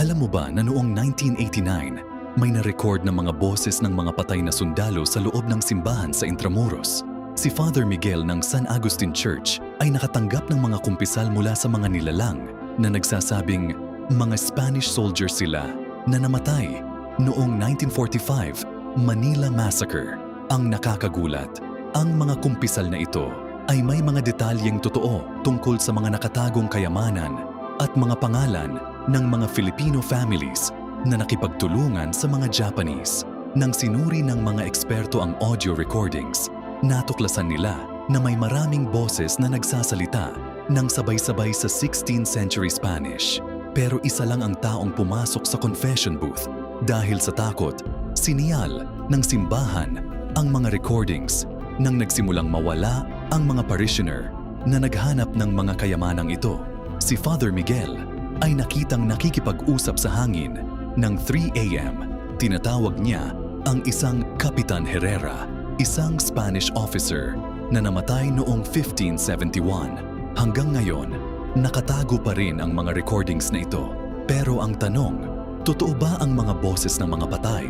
Alam mo ba na noong 1989, may na-record na mga boses ng mga patay na sundalo sa loob ng simbahan sa Intramuros? Si Father Miguel ng San Agustin Church ay nakatanggap ng mga kumpisal mula sa mga nilalang na nagsasabing mga Spanish soldiers sila na namatay noong 1945 Manila Massacre. Ang nakakagulat, ang mga kumpisal na ito ay may mga detalyeng totoo tungkol sa mga nakatagong kayamanan at mga pangalan ng mga Filipino families na nakipagtulungan sa mga Japanese. Nang sinuri ng mga eksperto ang audio recordings, natuklasan nila na may maraming boses na nagsasalita ng sabay-sabay sa 16th century Spanish. Pero isa lang ang taong pumasok sa confession booth. Dahil sa takot, siniyal ng simbahan ang mga recordings. Nang nagsimulang mawala ang mga parishioner na naghanap ng mga kayamanang ito, si Father Miguel ay nakitang nakikipag-usap sa hangin ng 3 a.m. Tinatawag niya ang isang Kapitan Herrera, isang Spanish officer na namatay noong 1571. Hanggang ngayon, nakatago pa rin ang mga recordings na ito. Pero ang tanong, totoo ba ang mga boses ng mga patay